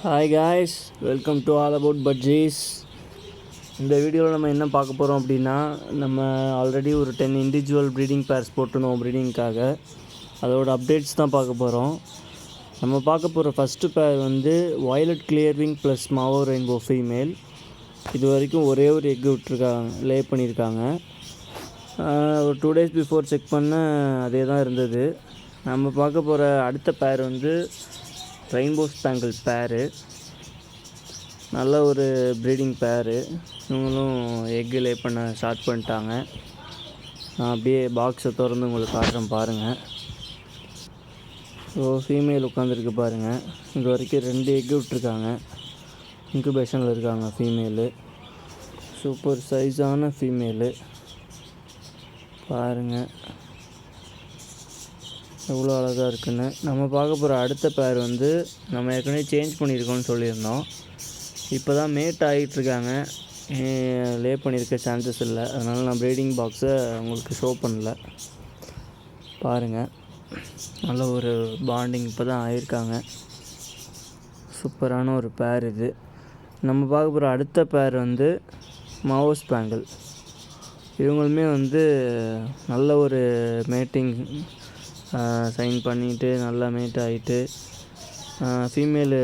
Hi guys, welcome to all about budgies. இந்த வீடியோவில் நம்ம என்ன பார்க்க போகிறோம் அப்படின்னா, நம்ம ஆல்ரெடி ஒரு 10 இண்டிவிஜுவல் ப்ரீடிங் பேர்ஸ் போட்டிருந்தோம் ப்ரீடிங்க்காக. அதோட அப்டேட்ஸ் தான் பார்க்க போகிறோம். நம்ம பார்க்க போகிற ஃபஸ்ட்டு பேர் வந்து வயலட் கிளியர்விங் ப்ளஸ் மாவோ ரெயின்போ ஃபீமேல். இது வரைக்கும் ஒரே ஒரு எக்கு விட்டுருக்காங்க, லே பண்ணியிருக்காங்க. ஒரு 2 days பிஃபோர் செக் பண்ண அதே தான் இருந்தது. நம்ம பார்க்க போகிற அடுத்த பேர் வந்து ரெயின்போ ஸ்பேங்கிள் பேரு. நல்ல ஒரு ப்ரீடிங் பேரு. இவங்களும் எக்கு லே பண்ண ஸ்டார்ட் பண்ணிட்டாங்க. நான் அப்படியே பாக்ஸை திறந்து உங்களுக்கு காட்டுறேன் பாருங்கள். ஸோ ஃபீமேல் உட்காந்துருக்கு பாருங்கள். இது வரைக்கும் 2 எக்கு விட்டுருக்காங்க. இன்குபேஷனில் இருக்காங்க ஃபீமேலு. சூப்பர் சைஸான ஃபீமேலு பாருங்கள் எவ்வளோ அழகாக இருக்குன்னு. நம்ம பார்க்க போகிற அடுத்த பேர் வந்து நம்ம ஏற்கனவே சேஞ்ச் பண்ணியிருக்கோம்னு சொல்லியிருந்தோம். இப்போ தான் மேட் ஆகிட்டுருக்காங்க, லே பண்ணியிருக்க சான்சஸ் இல்லை. அதனால் நான் ப்ரீடிங் பாக்ஸை உங்களுக்கு ஷோ பண்ணல. பாருங்கள், நல்ல ஒரு பாண்டிங் இப்போ தான் ஆகியிருக்காங்க. சூப்பரான ஒரு பேர் இது. நம்ம பார்க்க போகிற அடுத்த பேர் வந்து மாவோ ஸ்பேங்கிள். இவங்களுமே வந்து நல்ல ஒரு மேட்டிங் சைன் பண்ணிவிட்டு நல்லா மேட் ஆகிட்டு, ஃபீமேலு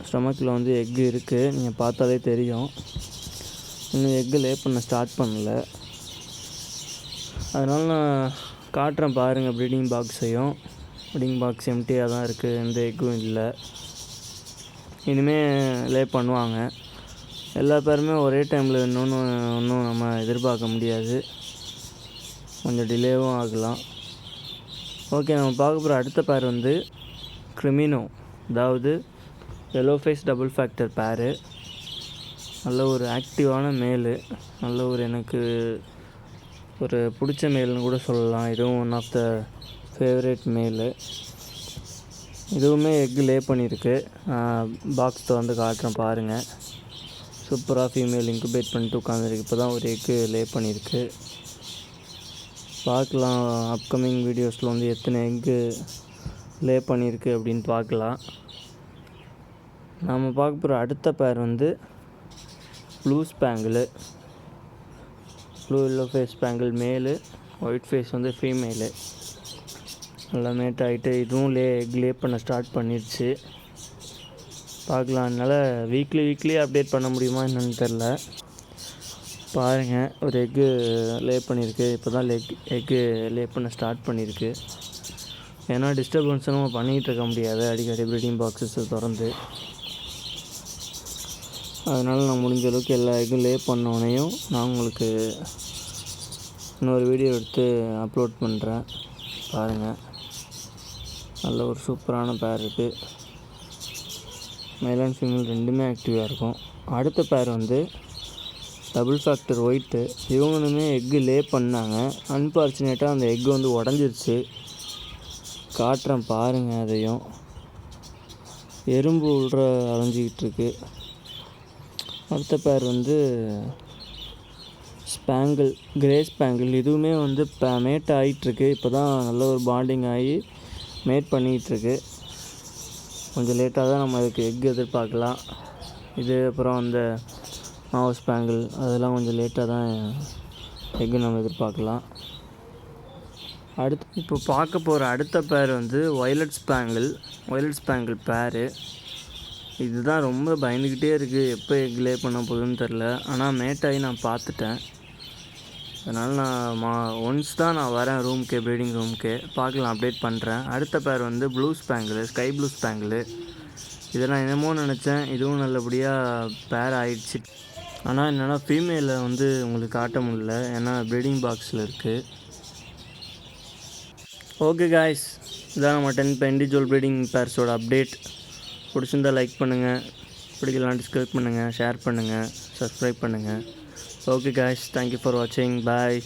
ஸ்டொமக்கில் வந்து எக்கு இருக்குது, நீங்கள் பார்த்தாலே தெரியும். இன்னும் எக்கு லே பண்ண ஸ்டார்ட் பண்ணல. அதனால் நான் காட்டுறேன் பாருங்கள் ப்ரீடிங் பாக்ஸையும். ப்ரீடிங் பாக்ஸ் எம்டியாக தான் இருக்குது, எந்த எக்கும் இல்லை. இனிமேல் லே பண்ணுவாங்க. எல்லா பேருமே ஒரே டைமில் ஒன்றும் நம்ம எதிர்பார்க்க முடியாது, கொஞ்சம் டிலேவும் ஆகலாம். ஓகே, நம்ம பார்க்க போகிற அடுத்த பேர் வந்து கிரிமினோ, அதாவது எல்லோ ஃபேஸ் டபுள் ஃபேக்டர் பேரு. நல்ல ஒரு ஆக்டிவான மேலு, நல்ல ஒரு எனக்கு ஒரு பிடிச்ச மேலுன்னு கூட சொல்லலாம். இதுவும் ஒன் ஆஃப் த ஃபேவரேட் மேலு. இதுவுமே எக்கு லே பண்ணியிருக்கு. பாக்ஸ் வந்து காட்டுறேன் பாருங்கள். சூப்பராக ஃபீமேல் இன்குபேட் பண்ணிட்டு உட்காந்துருக்கு. இப்போ தான் ஒரு எக்கு லே பண்ணியிருக்கு. பார்க்கலாம் அப்கமிங் வீடியோஸில் வந்து எத்தனை எக்கு லே பண்ணியிருக்கு அப்படின்னு பார்க்கலாம். நாம் பார்க்க போகிற அடுத்த பேர் வந்து blue spangle. Blue yellow face spangle male, white face வந்து ஃபீமேலு. நல்லா மேட் ஆகிட்டு இதுவும் எக் லே பண்ண ஸ்டார்ட் பண்ணிடுச்சு. பார்க்கலாம். அதனால் வீக்லி அப்டேட் பண்ண முடியுமா என்னன்னு தெரில. பாருங்கள், ஒரு எக்கு லே பண்ணியிருக்கு. இப்போ தான் எக்கு லே பண்ண ஸ்டார்ட் பண்ணியிருக்கு. ஏன்னா டிஸ்டர்பன்ஸை நம்ம பண்ணிகிட்டு இருக்க முடியாது அடிக்கடி ப்ரீடிங் பாக்ஸஸை திறந்து. அதனால் நான் முடிஞ்ச அளவுக்கு எல்லா எக்கும் லே பண்ணோடனையும் நான் உங்களுக்கு இன்னொரு வீடியோ எடுத்து அப்லோட் பண்ணுறேன். பாருங்கள், நல்ல ஒரு சூப்பரான பேர் இருக்குது. மேல் அண்ட் ஃபீமேல் ரெண்டுமே ஆக்டிவாக இருக்கும். அடுத்த பேர் வந்து டபுள் ஃபேக்டர் ஒயிட்டு. இவங்களுமே எக்கு லே பண்ணாங்க. அன்ஃபார்ச்சுனேட்டாக அந்த எக்கு வந்து உடஞ்சிருச்சு. காட்டுறேன் பாருங்கள். அதையும் எறும்பு உள்ள அலைஞ்சிக்கிட்டு இருக்கு. அடுத்த பேர் வந்து ஸ்பேங்கிள், கிரே ஸ்பேங்கிள். இதுவுமே வந்து மேட் ஆகிட்டுருக்கு. இப்போ தான் நல்ல ஒரு பாண்டிங் ஆகி மேட் பண்ணிகிட்ருக்கு. கொஞ்சம் லேட்டாக தான் நம்ம அதுக்கு எக் எதிர்பார்க்கலாம். இது அப்புறம் அந்த மாவோ ஸ்பேங்கிள் அதெல்லாம் கொஞ்சம் லேட்டாக தான் எக்கு நம்ம எதிர்பார்க்கலாம். இப்போ பார்க்க போகிற அடுத்த பேர் வந்து வயலட் ஸ்பேங்கிள் பேரு. இதுதான் ரொம்ப பயந்துக்கிட்டே இருக்குது, எப்போ எக் லே பண்ண போகுதுன்னு தெரில. ஆனால் மேட்டாகி நான் பார்த்துட்டேன். அதனால் நான் ஒன்ஸ் தான் நான் வரேன் ரூம்க்கே, ப்ரீடிங் ரூம்க்கே. பார்க்கலாம், அப்டேட் பண்ணுறேன். அடுத்த பேர் வந்து blue spangle, sky blue spangle. இதை நான் என்னமோ நினச்சேன், இதுவும் நல்லபடியாக பேர் ஆயிடுச்சு. ஆனால் என்னென்னா ஃபீமேலை வந்து உங்களுக்கு காட்ட முடியல, ஏன்னா ப்ரீடிங் பாக்ஸில் இருக்குது. ஓகே காய்ஸ், இதான் நம்ம 10 இண்டிவிஜுவல் ப்ரீடிங் பேர்ஸோட அப்டேட். பிடிச்சிருந்தா லைக் பண்ணுங்கள், பிடிக்கலாம் டிஸ்கிரைப் பண்ணுங்கள், ஷேர் பண்ணுங்கள், சப்ஸ்கிரைப் பண்ணுங்கள். ஓகே காய்ஸ், தேங்க்யூ ஃபார் வாட்சிங். பாய்.